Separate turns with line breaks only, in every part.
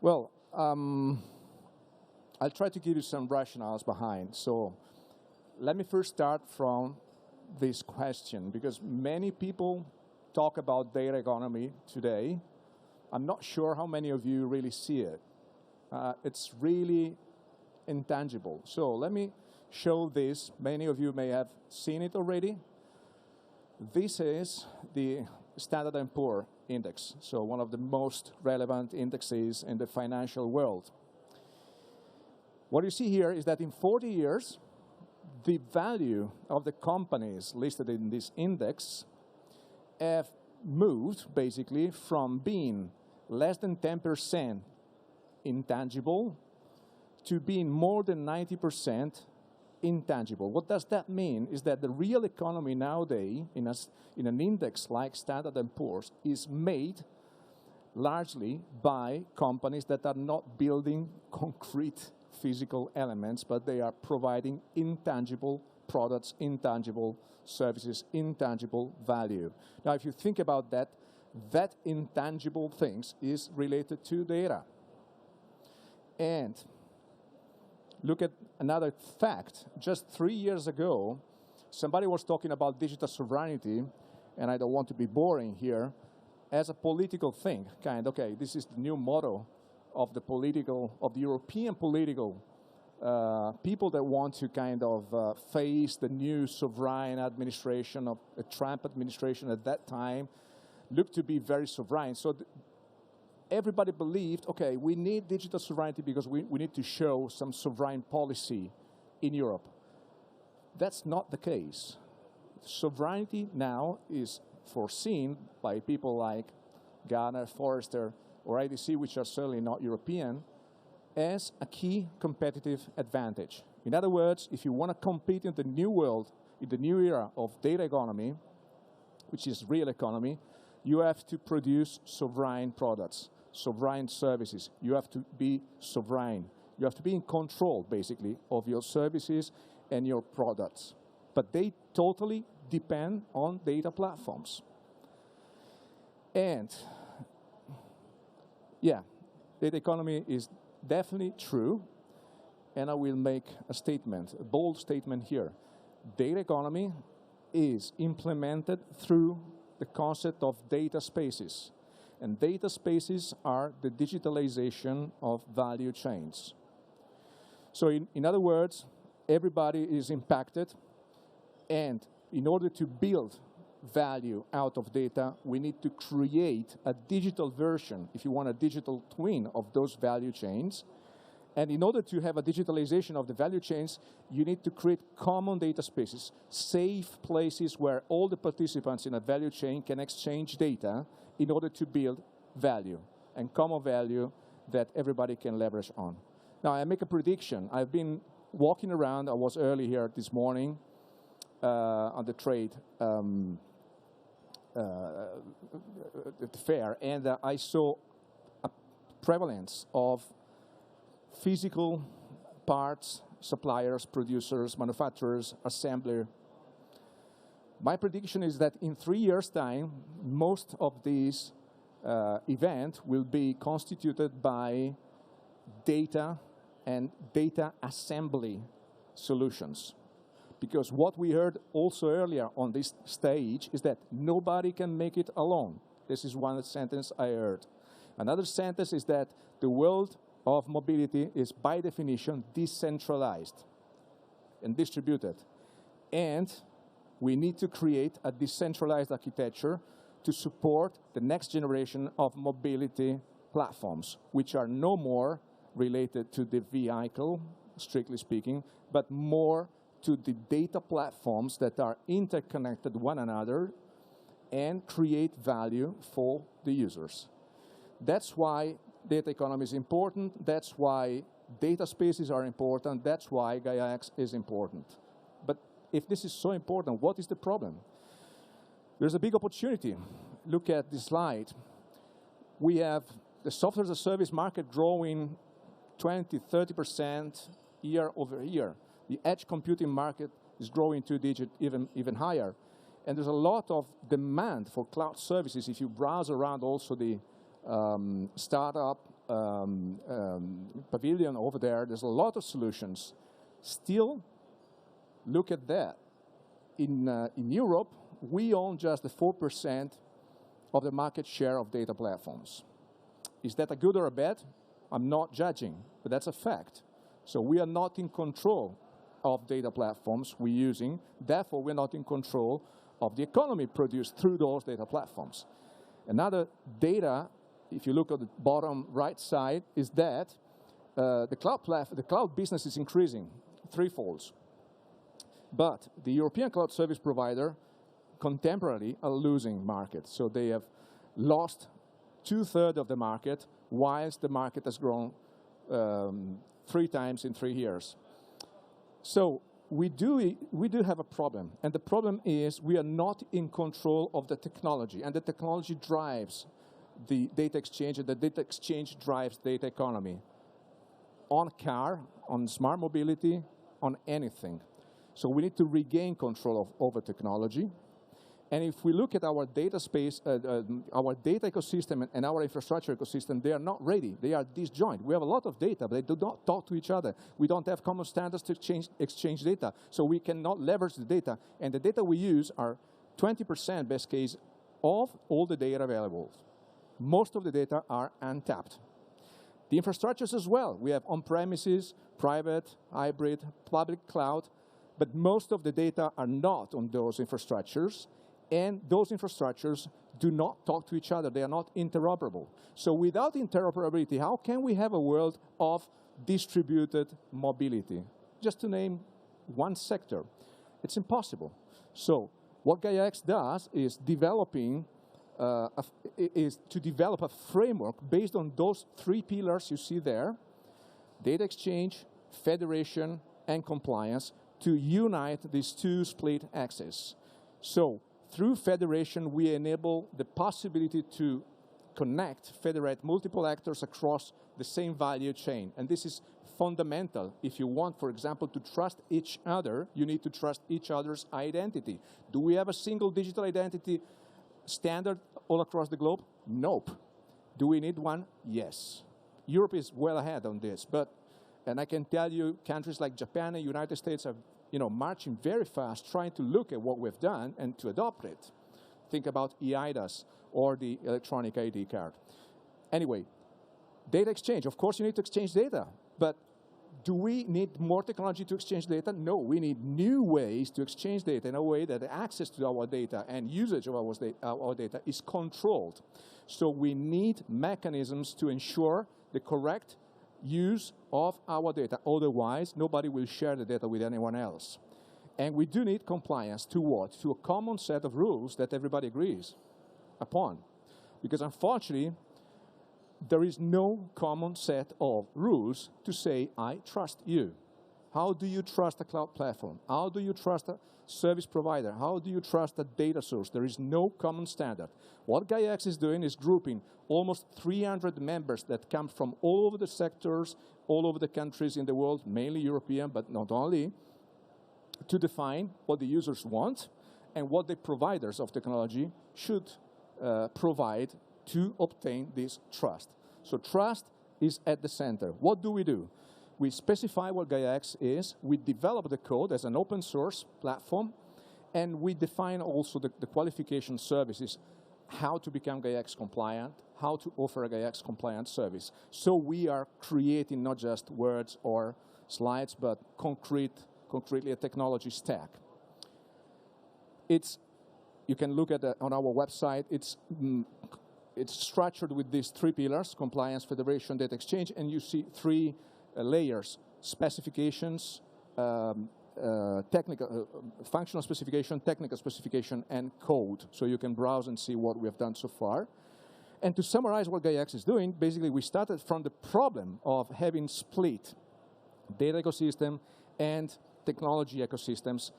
Well, I'll try to give you some rationales behind. So let me first start from this question, because many people talk about data economy today. I'm not sure how many of you really see it. It's really intangible. So let me show this. Many of you may have seen it already. This is the Standard & Poor index, so one of the most relevant indexes in the financial world. What you see here is that in 40 years, the value of the companies listed in this index have moved basically from being less than 10% intangible to being more than 90% intangible. What does that mean is that the real economy nowadays in an index like Standard & Poor's is made largely by companies that are not building concrete physical elements, but they are providing intangible products, intangible services, intangible value. Now, if you think about that, that intangible things is related to data. And look at another fact. Just 3 years ago, somebody was talking about digital sovereignty, and I don't want to be boring here, as a political thing, okay, this is the new motto of the European political people that want to face the new sovereign administration of the Trump administration at that time, looked to be very sovereign. So everybody believed, okay, we need digital sovereignty because we need to show some sovereign policy in Europe. That's not the case. Sovereignty now is foreseen by people like Gartner, Forrester, or IDC, which are certainly not European, as a key competitive advantage. In other words, if you want to compete in the new world, in the new era of data economy, which is real economy, you have to produce sovereign products, sovereign services. You have to be sovereign. You have to be in control, basically, of your services and your products. But they totally depend on data platforms. And yeah, data economy is definitely true, and I will make a statement, a bold statement here. Data economy is implemented through the concept of data spaces. And data spaces are the digitalization of value chains. So in other words, everybody is impacted, and in order to build value out of data, we need to create a digital version, if you want, a digital twin of those value chains. And in order to have a digitalization of the value chains, you need to create common data spaces, safe places where all the participants in a value chain can exchange data in order to build value, and common value that everybody can leverage on. Now, I make a prediction. I've been walking around. I was early here this morning on the trade the fair, and I saw a prevalence of physical parts, suppliers, producers, manufacturers, assembler. My prediction is that in 3 years' time, most of these events will be constituted by data and data assembly solutions. Because what we heard also earlier on this stage is that nobody can make it alone. This is one sentence I heard. Another sentence is that the world of mobility is by definition decentralized and distributed. And we need to create a decentralized architecture to support the next generation of mobility platforms, which are no more related to the vehicle, strictly speaking, but more to the data platforms that are interconnected one another and create value for the users. That's why data economy is important. That's why data spaces are important. That's why GAIA-X is important. But if this is so important, what is the problem? There's a big opportunity. Look at this slide. We have the software as a service market growing 20, 30% year over year. The edge computing market is growing 2-digit, even higher. And there's a lot of demand for cloud services. If you browse around also the startup pavilion over there, there's a lot of solutions. Still, look at that. In Europe, we own just the 4% of the market share of data platforms. Is that a good or a bad? I'm not judging, but that's a fact. So we are not in control of data platforms we're using. Therefore, we're not in control of the economy produced through those data platforms. Another data, if you look at the bottom right side, is that the cloud business is increasing threefold. But the European cloud service provider contemporarily are losing market. So they have lost 2/3 of the market, whilst the market has grown 3 times in 3 years. So we do have a problem. And the problem is we are not in control of the technology. And the technology drives the data exchange, and the data exchange drives data economy. On car, on smart mobility, on anything. So we need to regain control over technology. And if we look at our data space, our data ecosystem and our infrastructure ecosystem, they are not ready. They are disjoint. We have a lot of data, but they do not talk to each other. We don't have common standards to exchange data. So we cannot leverage the data. And the data we use are 20%, best case, of all the data available. Most of the data are untapped. The infrastructures as well. We have on-premises, private, hybrid, public cloud, but most of the data are not on those infrastructures, and those infrastructures do not talk to each other. They are not interoperable. So without interoperability, how can we have a world of distributed mobility? Just to name one sector. It's impossible. So what GAIA-X does is to develop a framework based on those 3 pillars you see there: data exchange, federation, and compliance, to unite these 2 split axes. So through federation, we enable the possibility to connect, federate multiple actors across the same value chain. And this is fundamental. If you want, for example, to trust each other, you need to trust each other's identity. Do we have a single digital identity standard all across the globe? Nope. Do we need one? Yes. Europe is well ahead on this, and I can tell you, countries like Japan and United States are marching very fast, trying to look at what we've done and to adopt it. Think about eIDAS or the electronic ID card. Anyway, data exchange. Of course, you need to exchange data, but do we need more technology to exchange data? No, we need new ways to exchange data in a way that access to our data and usage of our data is controlled. So we need mechanisms to ensure the correct use of our data. Otherwise, nobody will share the data with anyone else. And we do need compliance to what? To a common set of rules that everybody agrees upon. Because unfortunately, there is no common set of rules to say, I trust you. How do you trust a cloud platform? How do you trust a service provider? How do you trust a data source? There is no common standard. What GAIA-X is doing is grouping almost 300 members that come from all over the sectors, all over the countries in the world, mainly European, but not only, to define what the users want and what the providers of technology should provide to obtain this trust. So trust is at the center. What do? We specify what GAIA-X is, we develop the code as an open source platform, and we define also the qualification services, how to become GAIA-X compliant, how to offer a GAIA-X compliant service. So we are creating not just words or slides, but concretely a technology stack. You can look at on our website, it's structured with these 3 pillars: compliance, federation, data exchange, and you see 3 layers: specifications, functional specification, technical specification, and code. So you can browse and see what we have done so far. And to summarize what GAIA-X is doing, basically we started from the problem of having split data ecosystem and technology ecosystems.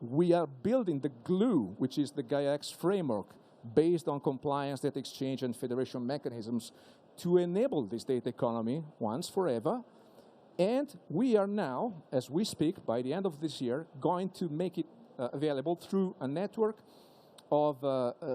We are building the glue, which is the GAIA-X framework, based on compliance, data exchange, and federation mechanisms to enable this data economy once forever. And we are now, as we speak, by the end of this year, going to make it available through a network of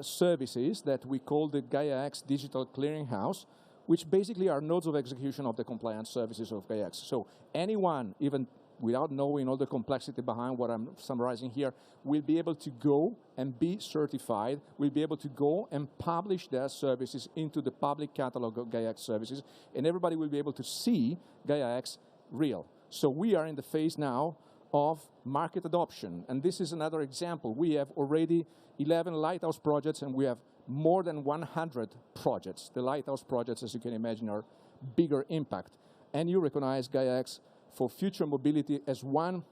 services that we call the GAIA-X Digital Clearinghouse, which basically are nodes of execution of the compliance services of GAIA-X. So anyone, even without knowing all the complexity behind what I'm summarizing here, will be able to go and be certified, will be able to go and publish their services into the public catalog of GAIA-X services, and everybody will be able to see GAIA-X real. So we are in the phase now of market adoption, and this is another example. We have already 11 Lighthouse projects, and we have more than 100 projects. The Lighthouse projects, as you can imagine, are bigger impact. And you recognize GAIA-X for future mobility as one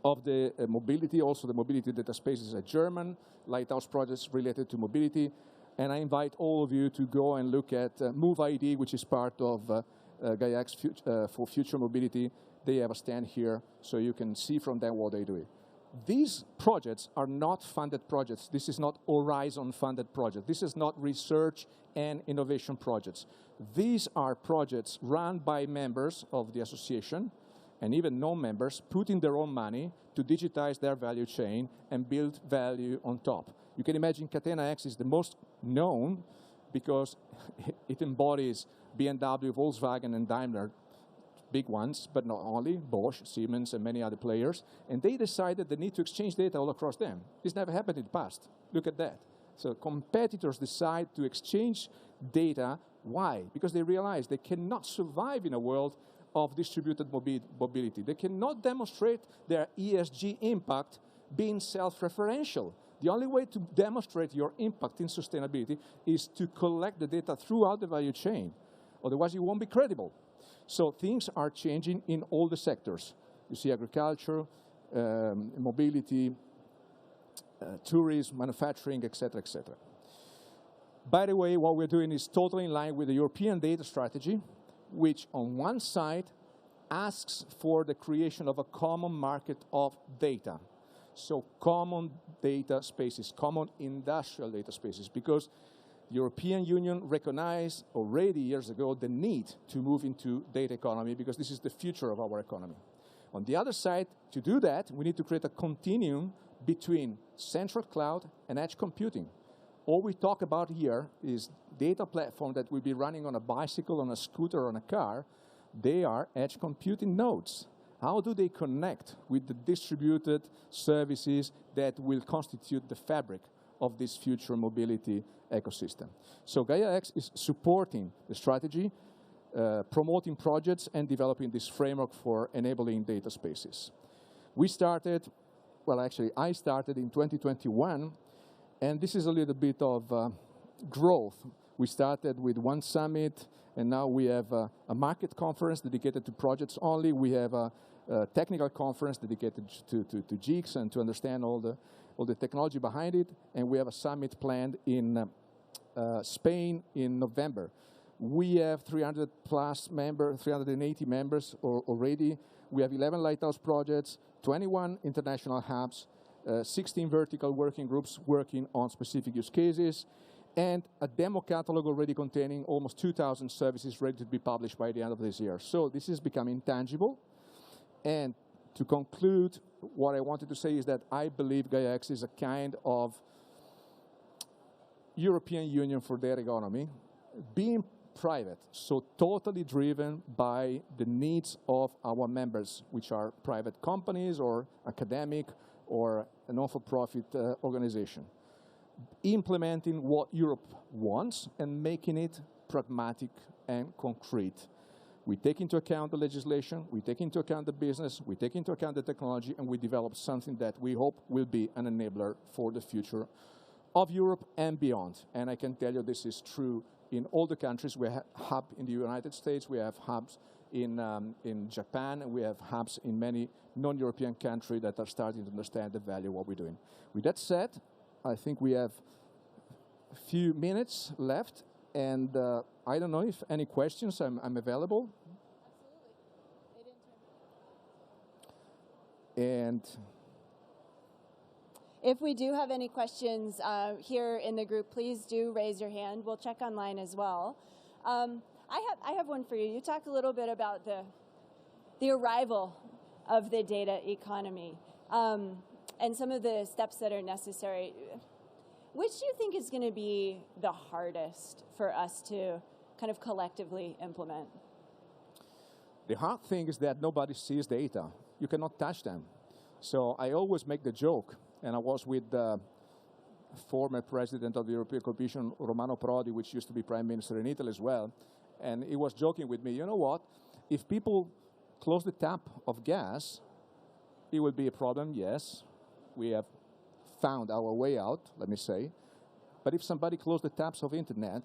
of the mobility. Also, the mobility data space is a German Lighthouse project related to mobility. And I invite all of you to go and look at MoveID, which is part of GAIA-X for future mobility. They have a stand here, so you can see from them what they do. These projects are not funded projects. This is not Horizon-funded project. This is not research and innovation projects. These are projects run by members of the association and even non-members putting their own money to digitize their value chain and build value on top. You can imagine Catena-X is the most known because it embodies BMW, Volkswagen, and Daimler, big ones, but not only, Bosch, Siemens, and many other players. And they decided they need to exchange data all across them. This never happened in the past. Look at that. So competitors decide to exchange data. Why? Because they realize they cannot survive in a world of distributed mobility. They cannot demonstrate their ESG impact being self-referential. The only way to demonstrate your impact in sustainability is to collect the data throughout the value chain. Otherwise, you won't be credible. So things are changing in all the sectors. You see agriculture, mobility, tourism, manufacturing, et cetera, et cetera. By the way, what we're doing is totally in line with the European data strategy, which on one side asks for the creation of a common market of data. So common data spaces, common industrial data spaces, because the European Union recognized already years ago the need to move into data economy because this is the future of our economy. On the other side, to do that, we need to create a continuum between central cloud and edge computing. All we talk about here is data platform that will be running on a bicycle, on a scooter, on a car. They are edge computing nodes. How do they connect with the distributed services that will constitute the fabric of this future mobility ecosystem? So GAIA-X is supporting the strategy, promoting projects, and developing this framework for enabling data spaces. We started, well, actually, I started in 2021, and this is a little bit of growth. We started with one summit, and now we have a market conference dedicated to projects only. We have a technical conference dedicated to GIGS and to understand all the technology behind it, and we have a summit planned in Spain in November. We have 300 plus members, 380 members already. We have 11 Lighthouse projects, 21 international hubs, 16 vertical working groups working on specific use cases, and a demo catalog already containing almost 2,000 services ready to be published by the end of this year. So this is becoming tangible. And to conclude, what I wanted to say is that I believe GAIA-X is a kind of European Union for data economy, being private, so totally driven by the needs of our members, which are private companies or academic or a non-for-profit organization, implementing what Europe wants and making it pragmatic and concrete. We take into account the legislation, we take into account the business, we take into account the technology, and we develop something that we hope will be an enabler for the future of Europe and beyond. And I can tell you this is true in all the countries. We have hubs in the United States, we have hubs in Japan, and we have hubs in many non-European countries that are starting to understand the value of what we're doing. With that said, I think we have a few minutes left, and I don't know if any questions. I'm available. Absolutely. And
if we do have any questions here in the group, please do raise your hand. We'll check online as well. I have one for you. You talked a little bit about the arrival of the data economy and some of the steps that are necessary. Which do you think is going to be the hardest for us to kind of collectively implement?
The hard thing is that nobody sees data. You cannot touch them. So I always make the joke, and I was with the former president of the European Commission, Romano Prodi, which used to be prime minister in Italy as well, and he was joking with me, you know what, if people close the tap of gas, it will be a problem, yes. We have found our way out, let me say. But if somebody closed the taps of internet,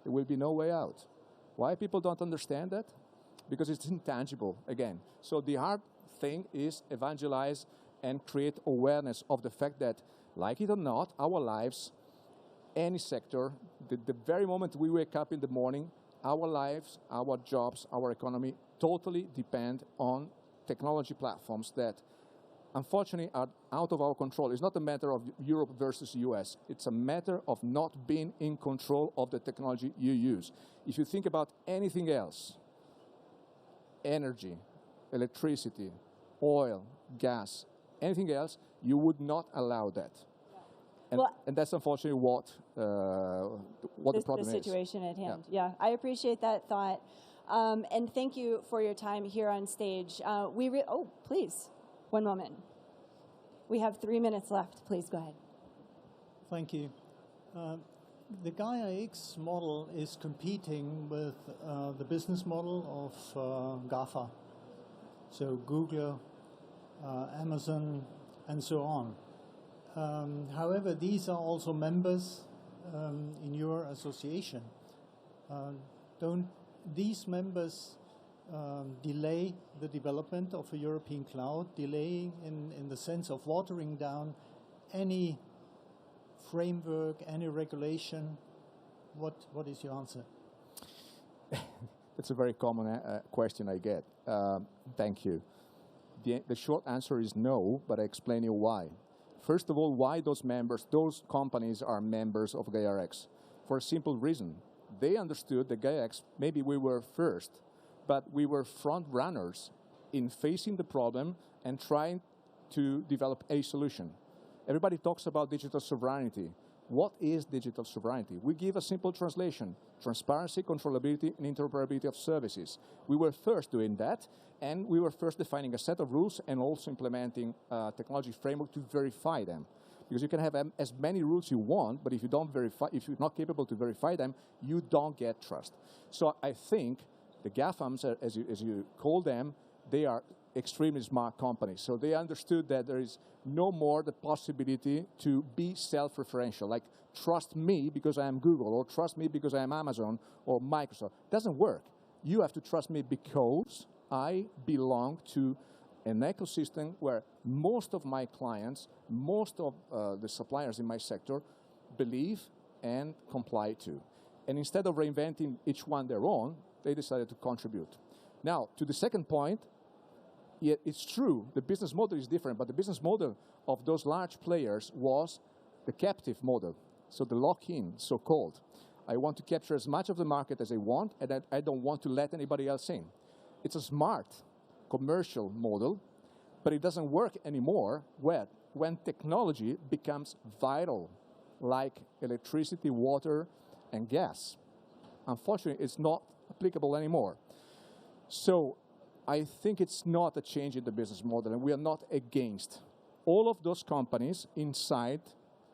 there will be no way out. Why people don't understand that? Because it's intangible, again. So the hard thing is evangelize and create awareness of the fact that, like it or not, our lives, any sector, the very moment we wake up in the morning, our lives, our jobs, our economy totally depend on technology platforms that unfortunately are out of our control. It's not a matter of Europe versus US. It's a matter of not being in control of the technology you use. If you think about anything else, energy, electricity, oil, gas, anything else, you would not allow that. And that's unfortunately what the problem is.
The situation at hand. Yeah, I appreciate that thought. And thank you for your time here on stage. Oh, please, one moment. We have 3 minutes left. Please go ahead.
Thank you. The GAIA-X model is competing with the business model of GAFA. So Google, Amazon, and so on. However, these are also members in your association. Don't these members delay the development of a European cloud, delaying in the sense of watering down any framework, any regulation? What is your answer?
It's a very common question I get. Thank you. The short answer is no, but I explain you why. First of all, why those companies are members of GAIA-X? For a simple reason. They understood that GAIA-X, maybe we were first, but we were front runners in facing the problem and trying to develop a solution. Everybody talks about digital sovereignty. What is digital sovereignty? We give a simple translation: transparency, controllability, and interoperability of services. We were first doing that, and we were first defining a set of rules and also implementing a technology framework to verify them. Because you can have as many rules you want, but if you don't verify, if you're not capable to verify them, you don't get trust. So I think the GAFAMs, as you call them, they are extremely smart companies. So they understood that there is no more the possibility to be self-referential, like trust me because I am Google, or trust me because I am Amazon or Microsoft. It doesn't work. You have to trust me because I belong to an ecosystem where most of my clients, most of the suppliers in my sector believe and comply to. And instead of reinventing each one their own, they decided to contribute. Now, to the second point, it's true, the business model is different, but the business model of those large players was the captive model, so the lock-in, so-called. I want to capture as much of the market as I want, and I don't want to let anybody else in. It's a smart commercial model, but it doesn't work anymore when technology becomes vital, like electricity, water, and gas. Unfortunately, it's not applicable anymore. So I think it's not a change in the business model, and we are not against. All of those companies inside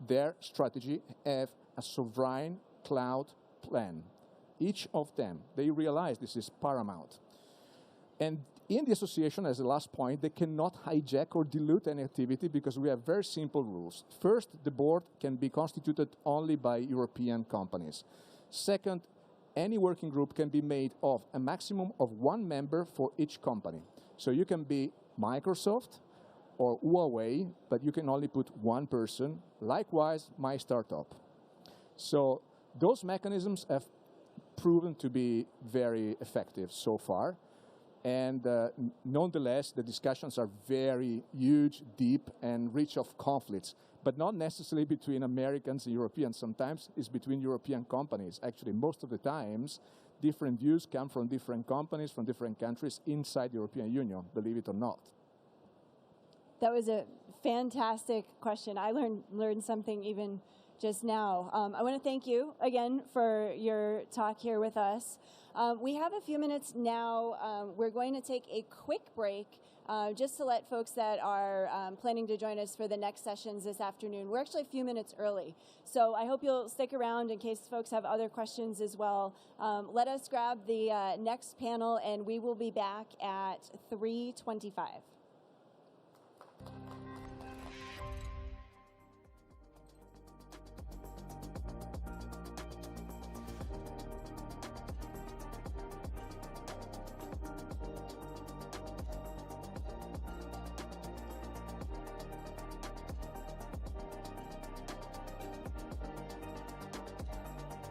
their strategy have a sovereign cloud plan. Each of them, they realize this is paramount. And in the association, as the last point, they cannot hijack or dilute any activity because we have very simple rules. First, the board can be constituted only by European companies. Second, any working group can be made of a maximum of one member for each company. So you can be Microsoft or Huawei, but you can only put one person. Likewise, my startup. So those mechanisms have proven to be very effective so far. And nonetheless, the discussions are very huge, deep, and rich of conflicts, but not necessarily between Americans and Europeans. Sometimes it's between European companies. Actually, most of the times, different views come from different companies, from different countries inside the European Union, believe it or not.
That was a fantastic question. I learned something even just now. I want to thank you again for your talk here with us. We have a few minutes now. We're going to take a quick break just to let folks that are planning to join us for the next sessions this afternoon. We're actually a few minutes early, so I hope you'll stick around in case folks have other questions as well. Let us grab the next panel, and we will be back at 3:25.